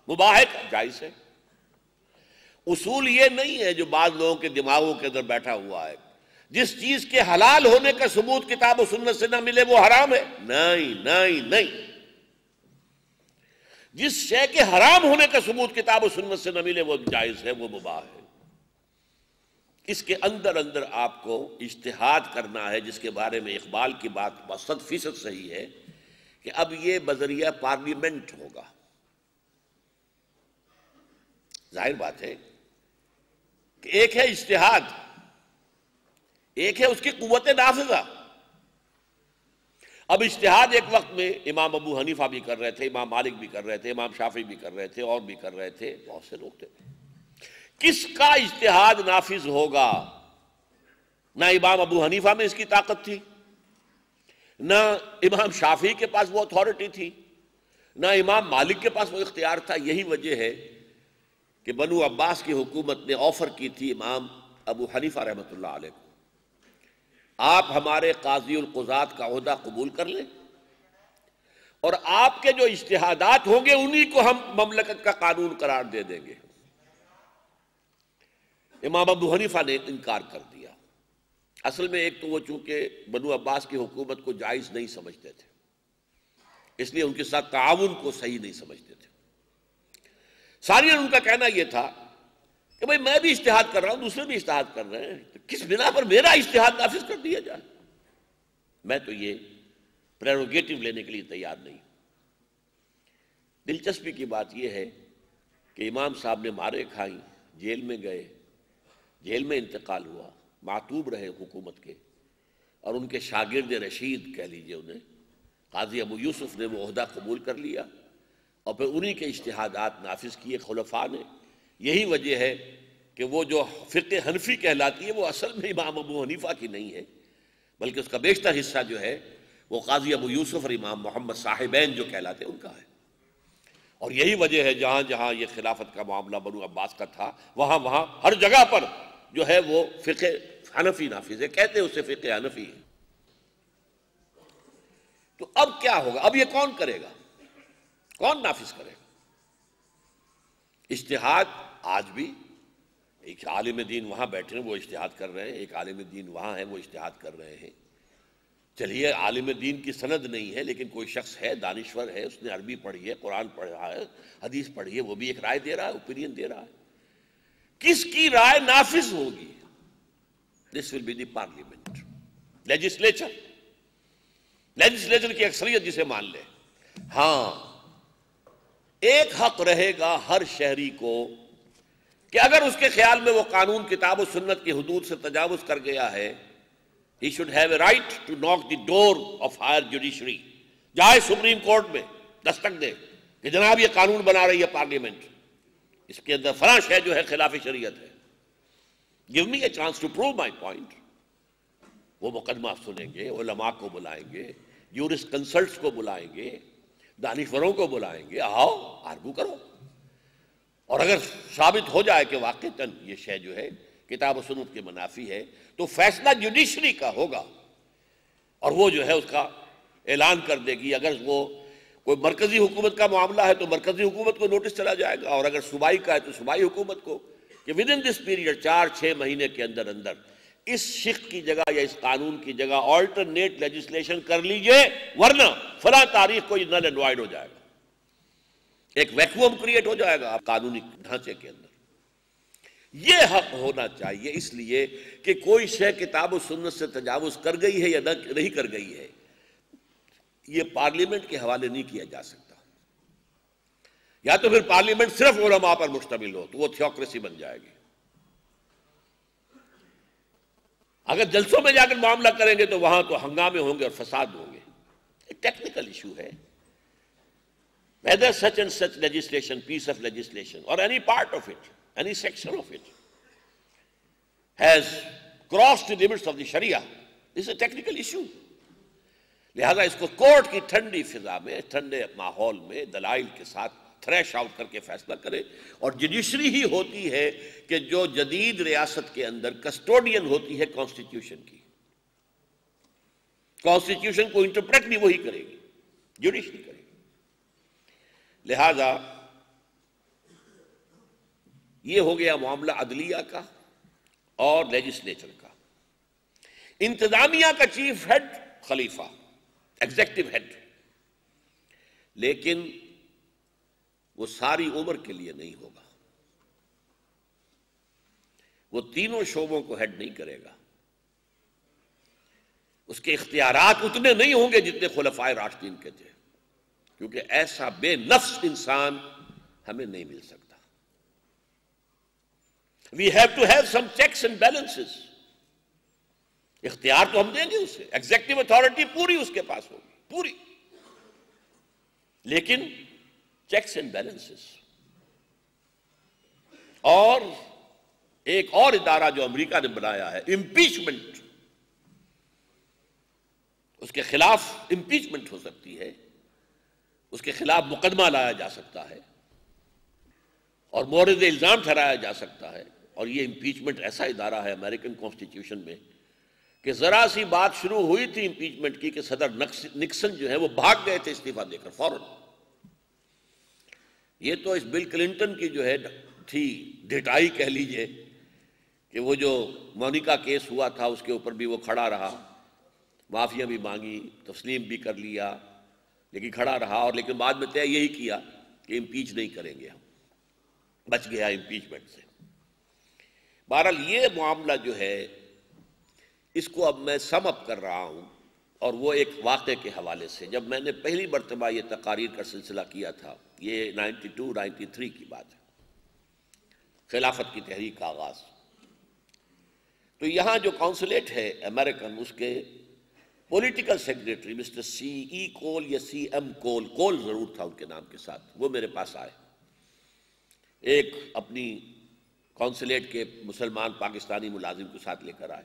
مباح ہے جائز ہے۔ اصول یہ نہیں ہے جو بعض لوگوں کے دماغوں کے اندر بیٹھا ہوا ہے، جس چیز کے حلال ہونے کا ثبوت کتاب و سنت سے نہ ملے وہ حرام ہے۔ نہیں نہیں نہیں، جس شے کے حرام ہونے کا ثبوت کتاب و سنت سے نہ ملے وہ جائز ہے، وہ مباح ہے۔ اس کے اندر اندر آپ کو اجتہاد کرنا ہے، جس کے بارے میں اقبال کی بات 100% صحیح ہے کہ اب یہ بذریعہ پارلیمنٹ ہوگا۔ ظاہر بات ہے کہ ایک ہے اجتہاد، ایک ہے اس کی قوت نافذہ۔ اب اجتہاد ایک وقت میں امام ابو حنیفہ بھی کر رہے تھے، امام مالک بھی کر رہے تھے، امام شافعی بھی کر رہے تھے، اور بھی کر رہے تھے، بہت سے لوگ تھے۔ کس کا اجتہاد نافذ ہوگا؟ نہ امام ابو حنیفہ میں اس کی طاقت تھی، نہ امام شافعی کے پاس وہ اتھارٹی تھی، نہ امام مالک کے پاس وہ اختیار تھا۔ یہی وجہ ہے کہ بنو عباس کی حکومت نے آفر کی تھی امام ابو حنیفہ رحمۃ اللہ علیہ کو، آپ ہمارے قاضی القضات کا عہدہ قبول کر لیں اور آپ کے جو اجتہادات ہوں گے انہی کو ہم مملکت کا قانون قرار دے دیں گے۔ امام ابو حنیفہ نے انکار کر دیا۔ اصل میں ایک تو وہ چونکہ بنو عباس کی حکومت کو جائز نہیں سمجھتے تھے، اس لیے ان کے ساتھ تعاون کو صحیح نہیں سمجھتے تھے۔ ثانیاً ان کا کہنا یہ تھا کہ بھئی میں بھی اجتہاد کر رہا ہوں، دوسرے بھی اجتہاد کر رہے ہیں، تو کس بنا پر میرا اجتہاد نافذ کر دیا جائے؟ میں تو یہ پریروگیٹو لینے کے لیے تیار نہیں۔ دلچسپی کی بات یہ ہے کہ امام صاحب نے مارے کھائیں، جیل میں گئے، جیل میں انتقال ہوا، معتوب رہے حکومت کے، اور ان کے شاگرد رشید کہہ لیجئے انہیں، قاضی ابو یوسف نے وہ عہدہ قبول کر لیا اور پھر انہی کے اجتہادات نافذ کیے خلفاء نے۔ یہی وجہ ہے کہ وہ جو فقہ حنفی کہلاتی ہے وہ اصل میں امام ابو حنیفہ کی نہیں ہے، بلکہ اس کا بیشتر حصہ جو ہے وہ قاضی ابو یوسف اور امام محمد صاحبین جو کہلاتے ہیں ان کا ہے۔ اور یہی وجہ ہے جہاں جہاں یہ خلافت کا معاملہ بنو عباس کا تھا وہاں وہاں ہر جگہ پر جو ہے وہ فقہ حنفی نافذ ہے، کہتے ہیں اسے فقہ حنفی ہے۔ تو اب کیا ہوگا؟ اب یہ کون کرے گا؟ کون نافذ کرے گا؟ اجتہاد آج بھی ایک عالم دین وہاں بیٹھے ہیں وہ اجتہاد کر رہے ہیں، ایک عالم دین وہاں ہے وہ اجتہاد کر رہے ہیں۔ چلیے عالم دین کی سند نہیں ہے لیکن کوئی شخص ہے، دانشور ہے، اس نے عربی پڑھی ہے، قرآن پڑھا ہے، حدیث پڑھی ہے، وہ بھی ایک رائے دے رہا ہے، اوپینین دے رہا ہے۔ کس کی رائے نافذ ہوگی؟ This will be the parliament, legislature, legislature کی اکثریت جسے مان لے۔ ہاں ایک حق رہے گا ہر شہری کو کہ اگر اس کے خیال میں وہ قانون کتاب و سنت کی حدود سے تجاوز کر گیا ہے، he should have a right to knock the door of higher judiciary، جائے سپریم کورٹ میں دستک دے کہ جناب یہ قانون بنا رہی ہے پارلیمنٹ، اس کے اندر فلاں شے جو ہے خلاف شریعت ہے، give me a chance to prove my point۔ وہ مقدمہ سنیں گے، علماء کو بلائیں گے، جورسٹ کنسلٹس کو بلائیں گے، دانشوروں کو بلائیں گے، آؤ آرگو کرو، اور اگر ثابت ہو جائے کہ واقعتاً یہ شے جو ہے کتاب و سنت کے منافی ہے تو فیصلہ جوڈیشری کا ہوگا، اور وہ جو ہے اس کا اعلان کر دے گی۔ اگر وہ کوئی مرکزی حکومت کا معاملہ ہے تو مرکزی حکومت کو نوٹس چلا جائے گا، اور اگر صوبائی کا ہے تو صوبائی حکومت کو، کہ ود ان دس پیریڈ 4-6 مہینے کے اندر اندر اس شق کی جگہ یا اس قانون کی جگہ آلٹرنیٹ لیجسلیشن کر لیجئے، ورنہ فلاں تاریخ کو یہ نل اینڈ وائڈ ہو جائے گا، ایک ویکوم کریٹ ہو جائے گا قانونی ڈھانچے کے اندر۔ یہ حق ہونا چاہیے، اس لیے کہ کوئی شے کتاب و سنت سے تجاوز کر گئی ہے یا نہیں کر گئی ہے، یہ پارلیمنٹ کے حوالے نہیں کیا جا سکتا۔ یا تو پھر پارلیمنٹ صرف علماء پر مشتمل ہو تو وہ تھیوکریسی بن جائے گی۔ اگر جلسوں میں جا کر معاملہ کریں گے تو وہاں تو ہنگامے ہوں گے اور فساد ہوں گے۔ ایک ٹیکنیکل ایشو ہے، whether such and such legislation, piece of legislation, or any part of it, any section of it, has crossed the limits of the Sharia. This is a technical issue. لہذا اس کو court کی ٹھنڈی فضا میں، ٹھنڈے ماحول میں دلائل کے ساتھ تھریش آؤٹ کر کے فیصلہ کرے، اور جوڈیشری ہی ہوتی ہے کہ جو جدید ریاست کے اندر کسٹوڈین ہوتی ہے کانسٹیٹیوشن کی، کانسٹیٹیوشن کو انٹرپریٹ بھی وہی کرے گی، جوڈیشری کرے گی۔ لہذا یہ ہو گیا معاملہ عدلیہ کا اور لیجسلیچر کا۔ انتظامیہ کا چیف ہیڈ خلیفہ، ایگزیکٹو ہیڈ، لیکن وہ ساری عمر کے لیے نہیں ہوگا، وہ تینوں شعبوں کو ہیڈ نہیں کرے گا، اس کے اختیارات اتنے نہیں ہوں گے جتنے خلفائے راشدین کے تھے، کیونکہ ایسا بے نفس انسان ہمیں نہیں مل سکتا۔ We have to have some checks and balances۔ اختیار تو ہم دیں گے اسے، ایگزیکٹو اتھارٹی پوری اس کے پاس ہوگی، پوری، لیکن چیکس اینڈ بیلنسز۔ اور ایک اور ادارہ جو امریکہ نے بنایا ہے، امپیچمنٹ، اس کے خلاف امپیچمنٹ ہو سکتی ہے، اس کے خلاف مقدمہ لایا جا سکتا ہے اور مورد الزام ٹھہرایا جا سکتا ہے۔ اور یہ امپیچمنٹ ایسا ادارہ ہے امریکن کانسٹیٹیوشن میں کہ ذرا سی بات شروع ہوئی تھی امپیچمنٹ کی کہ صدر نکسن جو ہے وہ بھاگ گئے تھے استعفیٰ دے کر فوراً۔ یہ تو اس بل کلنٹن کی جو ہے تھی ڈٹائی کہہ لیجئے، کہ وہ جو مونیکا کیس ہوا تھا اس کے اوپر بھی وہ کھڑا رہا، معافیاں بھی مانگی، تسلیم بھی کر لیا، لیکن کھڑا رہا، اور لیکن بعد میں طے یہی کیا کہ امپیچ نہیں کریں گے ہم، بچ گیا امپیچمنٹ سے۔ بہرحال یہ معاملہ جو ہے اس کو اب میں سم اپ کر رہا ہوں، اور وہ ایک واقعے کے حوالے سے۔ جب میں نے پہلی مرتبہ یہ تقاریر کا سلسلہ کیا تھا، یہ 92-93 کی بات ہے، خلافت کی تحریک کا آغاز، تو یہاں جو کونسلیٹ ہے امریکن، اس کے پولیٹیکل سیکریٹری مسٹر سی ای کول یا سی ایم کول، کول ضرور تھا ان کے نام کے ساتھ، وہ میرے پاس آئے، ایک اپنی کونسلیٹ کے مسلمان پاکستانی ملازم کو ساتھ لے کر آئے۔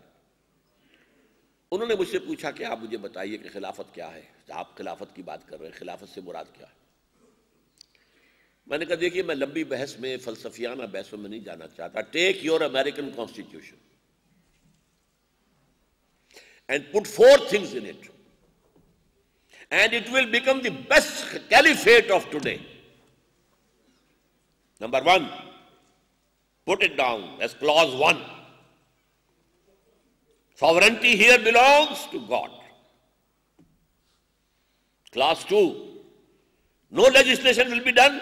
انہوں نے مجھ سے پوچھا کہ آپ مجھے بتائیے کہ خلافت کیا ہے، آپ خلافت کی بات کر رہے ہیں، خلافت سے مراد کیا ہے؟ میں نے کہا دیکھیے میں لمبی بحث میں، فلسفیانہ بحثوں میں نہیں جانا چاہتا۔ Take your American constitution and put 4 things in it, and it will become the best caliphate of today. Number 1, put it down as clause 1. Sovereignty here belongs to God. Clause 2, no legislation will be done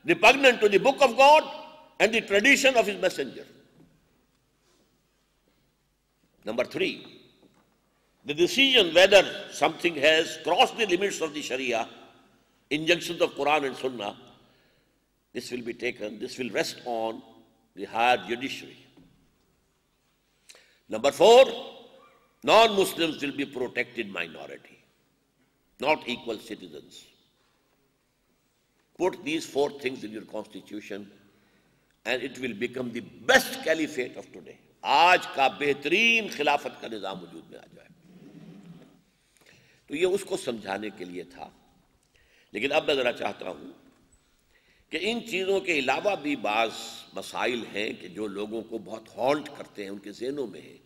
repugnant to the book of God and the tradition of his messenger. Number 3, the decision whether something has crossed the limits of the Sharia, injunctions of Quran and Sunnah, this will be taken, this will rest on the higher judiciary. Number 4, non-Muslims will be protected minority, not equal citizens. Put these 4 things in your constitution and it will become the best caliphate of today. آج کا بہترین خلافت کا نظام وجود میں آ جائے۔ تو یہ اس کو سمجھانے کے لیے تھا، لیکن اب میں ذرا چاہتا ہوں کہ ان چیزوں کے علاوہ بھی بعض مسائل ہیں کہ جو لوگوں کو بہت ہانٹ کرتے ہیں، ان کے ذہنوں میں ہیں،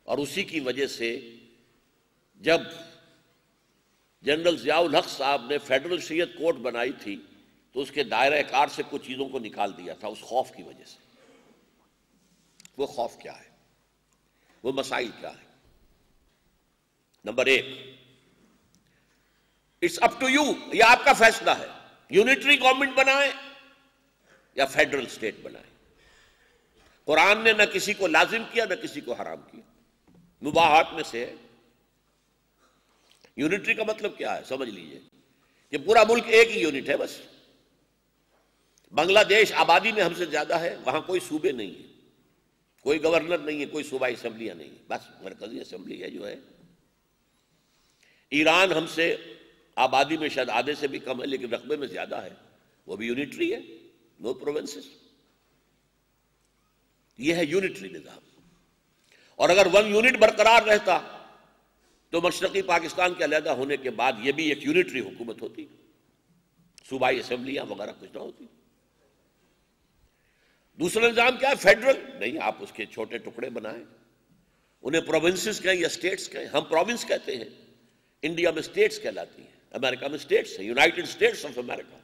اور اسی کی وجہ سے جب جنرل ضیاء الحق صاحب نے فیڈرل شریعت کورٹ بنائی تھی تو اس کے دائرہ کار سے کچھ چیزوں کو نکال دیا تھا، اس خوف کی وجہ سے۔ وہ خوف کیا ہے، وہ مسائل کیا ہے؟ Number 1، it's up to you, یہ آپ کا فیصلہ ہے، یونٹری گورنمنٹ بنائیں یا فیڈرل اسٹیٹ بنائیں۔ قرآن نے نہ کسی کو لازم کیا نہ کسی کو حرام کیا، مباحات میں سے ہے۔ یونٹری کا مطلب کیا ہے سمجھ لیجئے کہ پورا ملک ایک ہی یونٹ ہے، بس۔ بنگلہ دیش آبادی میں ہم سے زیادہ ہے، وہاں کوئی صوبے نہیں ہے، کوئی گورنر نہیں ہے، کوئی صوبائی اسمبلیاں نہیں ہیں، بس مرکزی اسمبلی ہے جو ہے۔ ایران ہم سے آبادی میں شاید آدھے سے بھی کم ہے لیکن رقبے میں زیادہ ہے، وہ بھی یونٹری ہے، نو پروونسز۔ یہ ہے یونٹری نظام۔ اور اگر 1 یونٹ برقرار رہتا تو مشرقی پاکستان کے علیحدہ ہونے کے بعد یہ بھی ایک یونٹری حکومت ہوتی، صوبائی اسمبلیاں وغیرہ کچھ نہ ہوتی۔ دوسرا نظام کیا ہے؟ فیڈرل نہیں، آپ اس کے چھوٹے ٹکڑے بنائیں، انہیں پروونسز کہیں یا اسٹیٹس کہیں۔ ہم پروونس کہتے ہیں، انڈیا میں اسٹیٹس کہلاتی ہیں، امریکہ میں اسٹیٹس ہیں، یونائٹڈ اسٹیٹس آف امریکہ۔